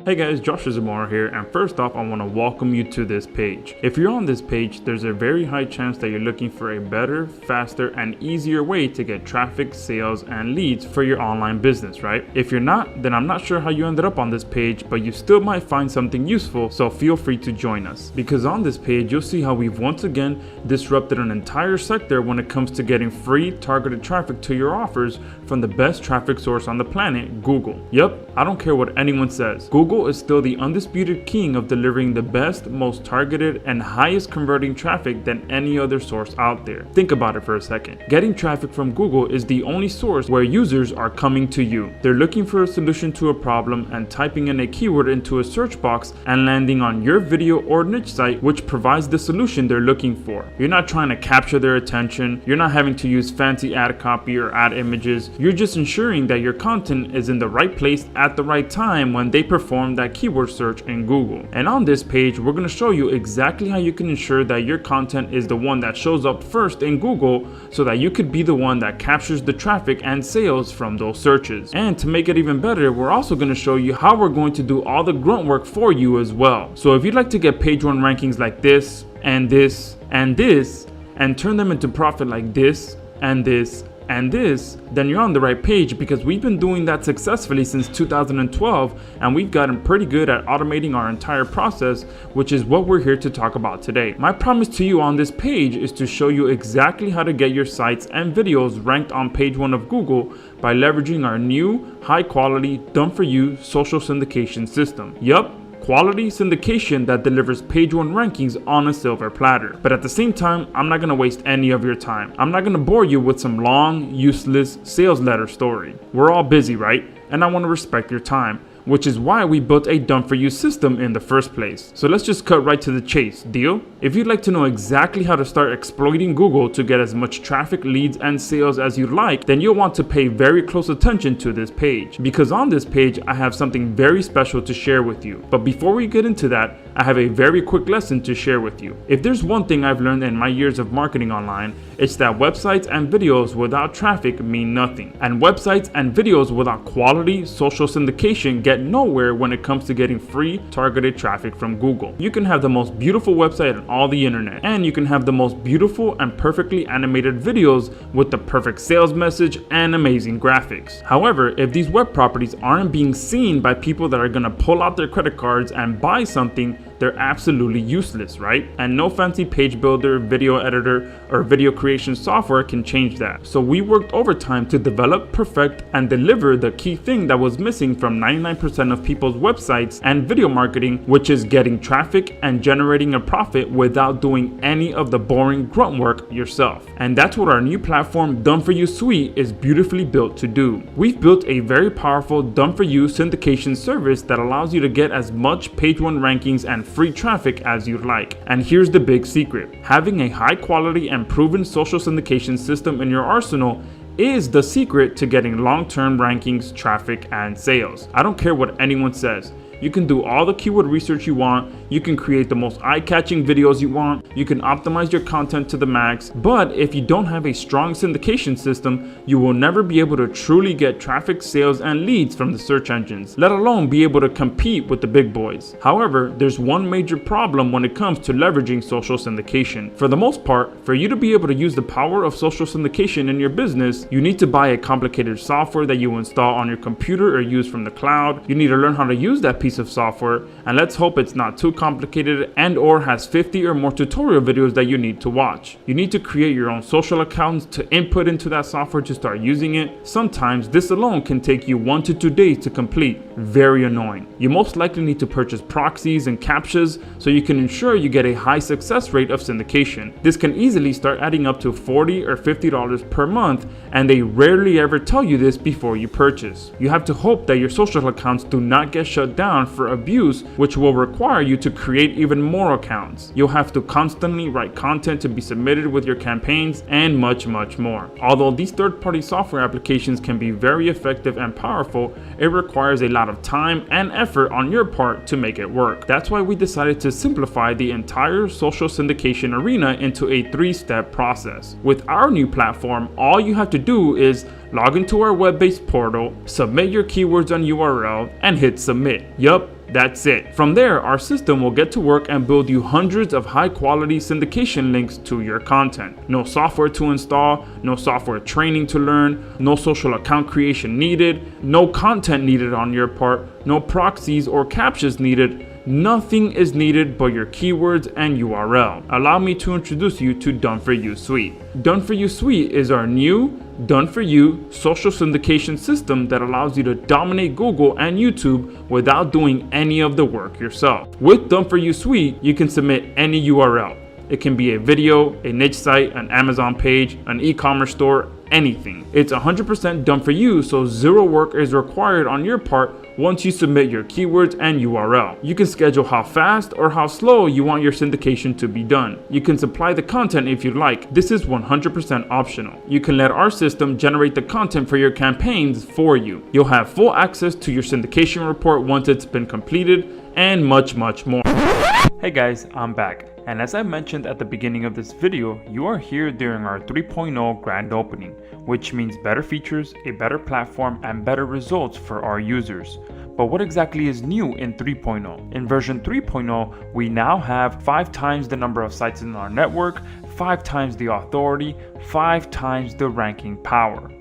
Hey guys, Joshua Zamora here, and first off I want to welcome you to this page. If you're on this page, there's a very high chance that you're looking for a better, faster, and easier way to get traffic, sales, and leads for your online business, right? If you're not, then I'm not sure how you ended up on this page, but you still might find something useful, so feel free to join us. Because on this page, you'll see how we've once again disrupted an entire sector when it comes to getting free targeted traffic to your offers from the best traffic source on the planet, Google. Yep, I don't care what anyone says. Google is still the undisputed king of delivering the best, most targeted, and highest converting traffic than any other source out there. Think about it for a second. Getting traffic from Google is the only source where users are coming to you. They're looking for a solution to a problem and typing in a keyword into a search box and landing on your video or niche site, which provides the solution they're looking for. You're not trying to capture their attention. You're not having to use fancy ad copy or ad images. You're just ensuring that your content is in the right place at the right time when they perform that keyword search in Google. And on this page, we're going to show you exactly how you can ensure that your content is the one that shows up first in Google so that you could be the one that captures the traffic and sales from those searches. And to make it even better, we're also going to show you how we're going to do all the grunt work for you as well. So if you'd like to get page one rankings like this and this and this and turn them into profit like this and this and this, then you're on the right page, because we've been doing that successfully since 2012 and we've gotten pretty good at automating our entire process, which is what we're here to talk about today. My promise to you on this page is to show you exactly how to get your sites and videos ranked on page one of Google by leveraging our new high quality done-for-you social syndication system. Yup, quality syndication that delivers page one rankings on a silver platter. But at the same time, I'm not going to waste any of your time. I'm not going to bore you with some long, useless sales letter story. We're all busy, right? And I want to respect your time, which is why we built a done-for-you system in the first place. So let's just cut right to the chase, deal? If you'd like to know exactly how to start exploiting Google to get as much traffic, leads, and sales as you'd like, then you'll want to pay very close attention to this page. Because on this page, I have something very special to share with you. But before we get into that, I have a very quick lesson to share with you. If there's one thing I've learned in my years of marketing online, it's that websites and videos without traffic mean nothing. And websites and videos without quality social syndication get nowhere when it comes to getting free targeted traffic from Google. You can have the most beautiful website on all the internet, and you can have the most beautiful and perfectly animated videos with the perfect sales message and amazing graphics. However, if these web properties aren't being seen by people that are gonna pull out their credit cards and buy something, they're absolutely useless, right? And no fancy page builder, video editor, or video creation software can change that. So we worked overtime to develop, perfect, and deliver the key thing that was missing from 99% of people's websites and video marketing, which is getting traffic and generating a profit without doing any of the boring grunt work yourself. And that's what our new platform, Done-For-You Suite, is beautifully built to do. We've built a very powerful Done-For-You syndication service that allows you to get as much page one rankings and free traffic as you'd like. And here's the big secret. Having a high quality and proven social syndication system in your arsenal is the secret to getting long-term rankings, traffic, and sales. I don't care what anyone says. You can do all the keyword research you want, you can create the most eye-catching videos you want, you can optimize your content to the max, but if you don't have a strong syndication system, you will never be able to truly get traffic, sales, and leads from the search engines, let alone be able to compete with the big boys. However, there's one major problem when it comes to leveraging social syndication. For the most part, for you to be able to use the power of social syndication in your business, you need to buy a complicated software that you install on your computer or use from the cloud. You need to learn how to use that piece of software, and let's hope it's not too complicated and or has 50 or more tutorial videos that you need to watch. You need to create your own social accounts to input into that software to start using it. Sometimes this alone can take you 1 to 2 days to complete. Very annoying. You most likely need to purchase proxies and captchas so you can ensure you get a high success rate of syndication. This can easily start adding up to $40 or $50 per month, and they rarely ever tell you this before you purchase. You have to hope that your social accounts do not get shut down for abuse, which will require you to create even more accounts. You'll have to constantly write content to be submitted with your campaigns, and much more. Although these third-party software applications can be very effective and powerful, it requires a lot of time and effort on your part to make it work. That's why we decided to simplify the entire social syndication arena into a 3-step process. With our new platform, all you have to do is log into our web-based portal, submit your keywords on URL, and hit submit. Yup, that's it. From there, our system will get to work and build you hundreds of high-quality syndication links to your content. No software to install, no software training to learn, no social account creation needed, no content needed on your part, no proxies or captchas needed. Nothing is needed but your keywords and URL. Allow me to introduce you to Done-For-You Suite. Done-For-You Suite is our new Done-For-You social syndication system that allows you to dominate Google and YouTube without doing any of the work yourself. With Done-For-You Suite, you can submit any URL. It can be a video, a niche site, an Amazon page, an e-commerce store, anything. It's 100% done for you, so zero work is required on your part once you submit your keywords and URL. You can schedule how fast or how slow you want your syndication to be done. You can supply the content if you like. This is 100% optional. You can let our system generate the content for your campaigns for you. You'll have full access to your syndication report once it's been completed, and much more. Hey guys, I'm back. And as I mentioned at the beginning of this video, you are here during our 3.0 grand opening, which means better features, a better platform, and better results for our users. But what exactly is new in 3.0? In version 3.0, we now have 5 times the number of sites in our network, 5 times the authority, 5 times the ranking power.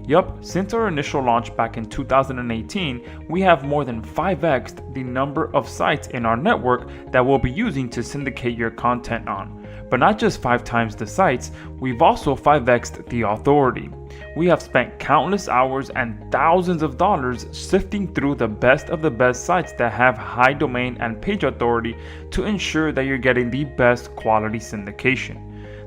Yup, since our initial launch back in 2018, we have more than 5x the number of sites in our network that we'll be using to syndicate your content on. But not just 5 times the sites, we've also 5x'd the authority. We have spent countless hours and thousands of dollars sifting through the best of the best sites that have high domain and page authority to ensure that you're getting the best quality syndication.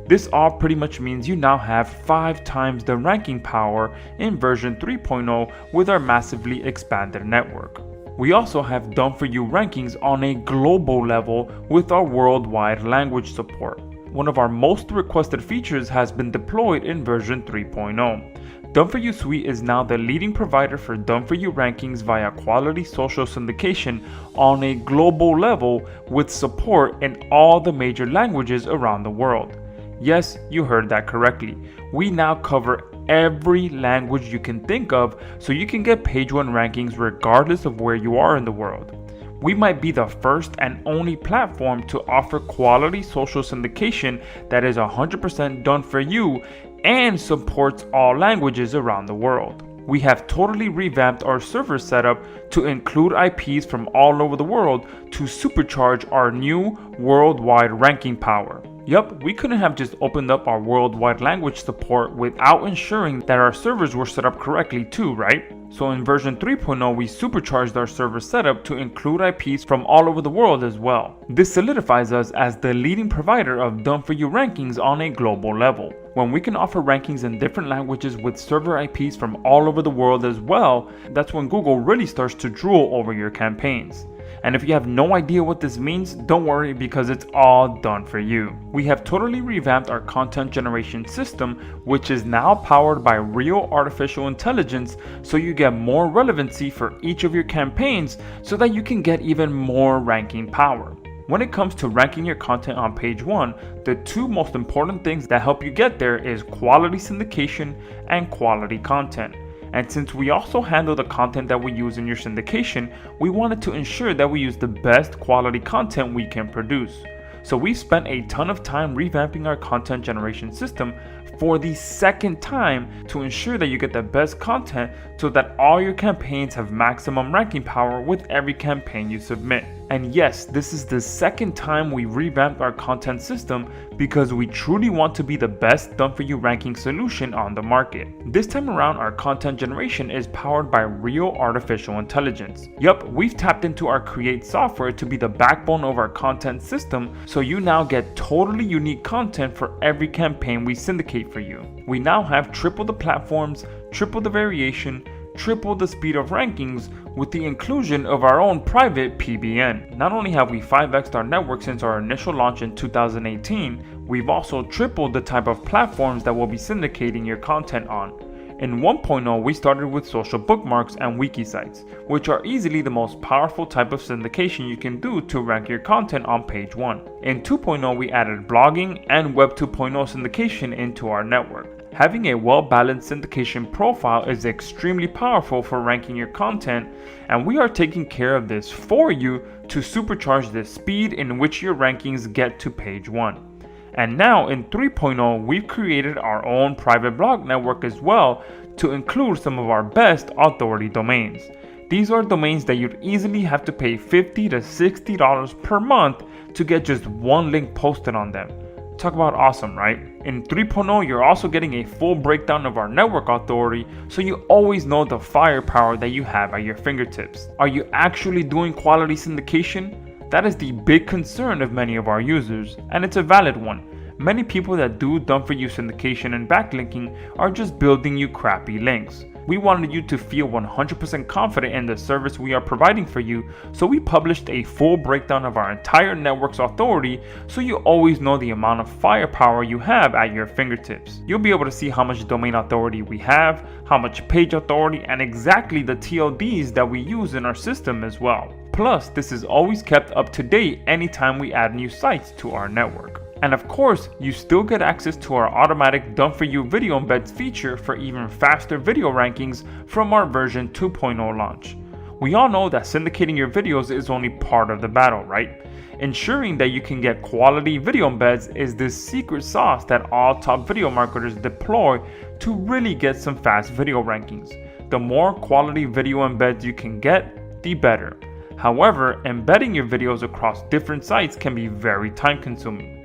This all pretty much means you now have 5 times the ranking power in version 3.0 with our massively expanded network. We also have Done-For-You rankings on a global level with our worldwide language support. One of our most requested features has been deployed in version 3.0. Done-For-You Suite is now the leading provider for Done-For-You rankings via quality social syndication on a global level with support in all the major languages around the world. Yes, you heard that correctly. We now cover every language you can think of, so you can get page 1 rankings regardless of where you are in the world. We might be the first and only platform to offer quality social syndication that is 100% done for you and supports all languages around the world. We have totally revamped our server setup to include IPs from all over the world to supercharge our new worldwide ranking power. Yup, we couldn't have just opened up our worldwide language support without ensuring that our servers were set up correctly too, right? So in version 3.0, we supercharged our server setup to include IPs from all over the world as well. This solidifies us as the leading provider of Done-For-You rankings on a global level. When we can offer rankings in different languages with server IPs from all over the world as well, that's when Google really starts to drool over your campaigns. And if you have no idea what this means, don't worry, because it's all done for you. We have totally revamped our content generation system, which is now powered by real artificial intelligence, so you get more relevancy for each of your campaigns so that you can get even more ranking power. When it comes to ranking your content on page 1, the 2 most important things that help you get there is quality syndication and quality content. And since we also handle the content that we use in your syndication, we wanted to ensure that we use the best quality content we can produce. So we spent a ton of time revamping our content generation system for the second time to ensure that you get the best content so that all your campaigns have maximum ranking power with every campaign you submit. And yes, this is the second time we revamped our content system because we truly want to be the best Done-For-You ranking solution on the market. This time around, our content generation is powered by real artificial intelligence. Yup, we've tapped into our Create software to be the backbone of our content system, so you now get totally unique content for every campaign we syndicate for you. We now have triple the platforms, triple the variation, triple the speed of rankings with the inclusion of our own private PBN. Not only have we 5x'd our network since our initial launch in 2018, we've also tripled the type of platforms that we'll be syndicating your content on. In 1.0, we started with social bookmarks and wiki sites, which are easily the most powerful type of syndication you can do to rank your content on page 1. In 2.0, we added blogging and Web 2.0 syndication into our network. Having a well-balanced syndication profile is extremely powerful for ranking your content, and we are taking care of this for you to supercharge the speed in which your rankings get to page 1. And now in 3.0, we've created our own private blog network as well to include some of our best authority domains. These are domains that you'd easily have to pay $50 to $60 per month to get just one link posted on them. Talk about awesome, right? In 3.0, you're also getting a full breakdown of our network authority, so you always know the firepower that you have at your fingertips. Are you actually doing quality syndication? That is the big concern of many of our users, and it's a valid one. Many people that do done-for-you syndication and backlinking are just building you crappy links. We wanted you to feel 100% confident in the service we are providing for you, so we published a full breakdown of our entire network's authority so you always know the amount of firepower you have at your fingertips. You'll be able to see how much domain authority we have, how much page authority, and exactly the TLDs that we use in our system as well. Plus, this is always kept up to date anytime we add new sites to our network. And of course, you still get access to our automatic Done-For-You video embeds feature for even faster video rankings from our version 2.0 launch. We all know that syndicating your videos is only part of the battle, right? Ensuring that you can get quality video embeds is the secret sauce that all top video marketers deploy to really get some fast video rankings. The more quality video embeds you can get, the better. However, embedding your videos across different sites can be very time consuming.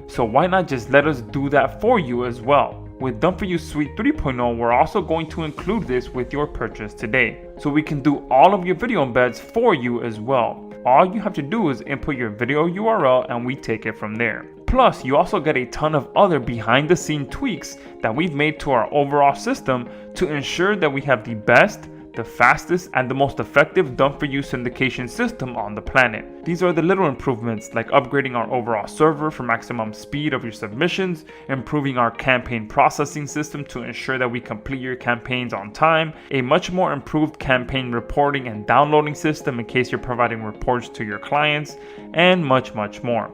So why not just let us do that for you as well? With Done-For-You Suite 3.0, we're also going to include this with your purchase today, so we can do all of your video embeds for you as well. All you have to do is input your video URL and we take it from there. Plus, you also get a ton of other behind the scene tweaks that we've made to our overall system to ensure that we have the best, the fastest, and the most effective done-for-you syndication system on the planet. These are the little improvements like upgrading our overall server for maximum speed of your submissions, improving our campaign processing system to ensure that we complete your campaigns on time, a much more improved campaign reporting and downloading system in case you're providing reports to your clients, and much more.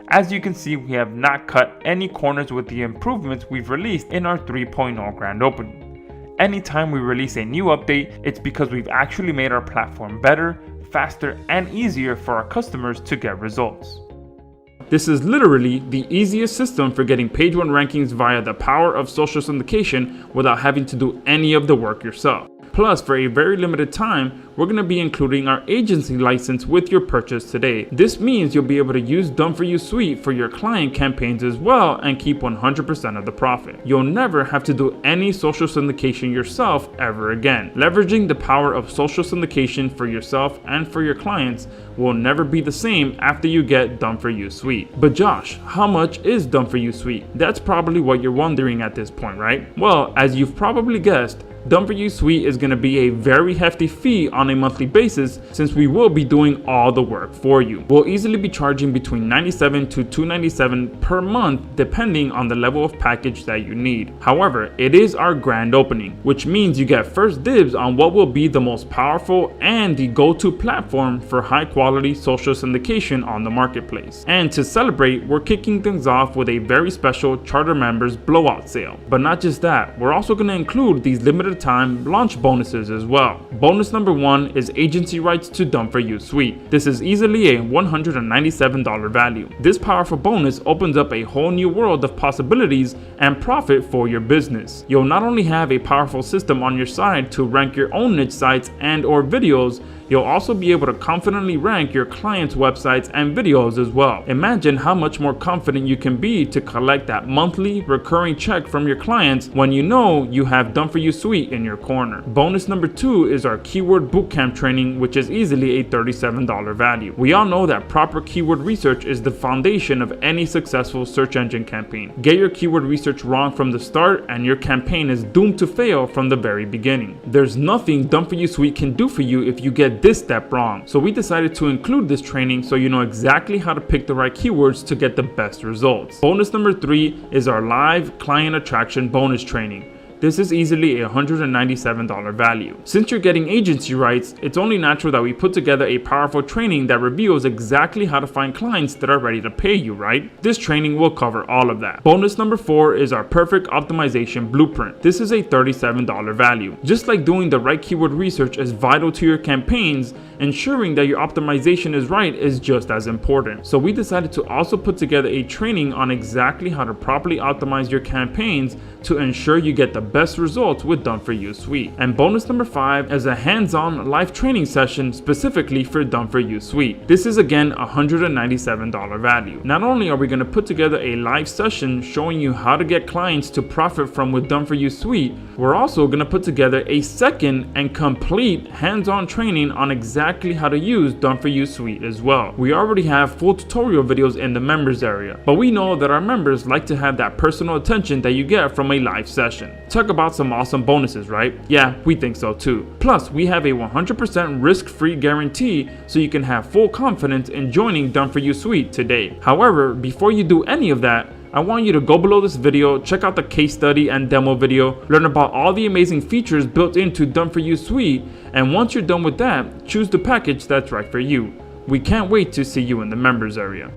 As you can see, we have not cut any corners with the improvements we've released in our 3.0 grand opening. Anytime we release a new update, it's because we've actually made our platform better, faster, and easier for our customers to get results. This is literally the easiest system for getting page 1 rankings via the power of social syndication without having to do any of the work yourself. Plus, for a very limited time, we're going to be including our agency license with your purchase today. This means you'll be able to use Done-For-You Suite for your client campaigns as well and keep 100% of the profit. You'll never have to do any social syndication yourself ever again. Leveraging the power of social syndication for yourself and for your clients will never be the same after you get Done-For-You Suite. But Josh, how much is Done-For-You Suite? That's probably what you're wondering at this point, right? Well, as you've probably guessed, Done-For-You Suite is going to be a very hefty fee on a monthly basis since we will be doing all the work for you. We'll easily be charging between $97 to $297 per month depending on the level of package that you need. However, it is our grand opening, which means you get first dibs on what will be the most powerful and the go-to platform for high quality social syndication on the marketplace. And to celebrate, we're kicking things off with a very special charter members blowout sale. But not just that, we're also going to include these limited time launch bonuses as well. Bonus number 1 is agency rights to Done-For-You Suite. This is easily a $197 value. This powerful bonus opens up a whole new world of possibilities and profit for your business. You'll not only have a powerful system on your side to rank your own niche sites and or videos, you'll also be able to confidently rank your clients' websites and videos as well. Imagine how much more confident you can be to collect that monthly recurring check from your clients when you know you have Done-For-You Suite in your corner. Bonus number 2 is our keyword bootcamp training, which is easily a $37 value. We all know that proper keyword research is the foundation of any successful search engine campaign. Get your keyword research wrong from the start and your campaign is doomed to fail from the very beginning. There's nothing Done-For-You Suite can do for you if you get this step wrong. So we decided to include this training so you know exactly how to pick the right keywords to get the best results. Bonus number 3 is our live client attraction bonus training. This is easily a $197 value. Since you're getting agency rights, it's only natural that we put together a powerful training that reveals exactly how to find clients that are ready to pay you, right? This training will cover all of that. Bonus number 4 is our perfect optimization blueprint. This is a $37 value. Just like doing the right keyword research is vital to your campaigns, ensuring that your optimization is right is just as important. So we decided to also put together a training on exactly how to properly optimize your campaigns to ensure you get the best results with Done-For-You Suite. And bonus number 5 is a hands-on live training session specifically for Done-For-You Suite. This is again a $197 value. Not only are we going to put together a live session showing you how to get clients to profit from with Done-For-You Suite, we're also going to put together a second and complete hands-on training on exactly how to use Done-For-You Suite as well. We already have full tutorial videos in the members area, but we know that our members like to have that personal attention that you get from a live session. Talk about some awesome bonuses, right? Yeah, we think so too. Plus, we have a 100% risk-free guarantee so you can have full confidence in joining Done-For-You Suite today. However, before you do any of that, I want you to go below this video, check out the case study and demo video, learn about all the amazing features built into Done-For-You Suite, and once you're done with that, choose the package that's right for you. We can't wait to see you in the members area.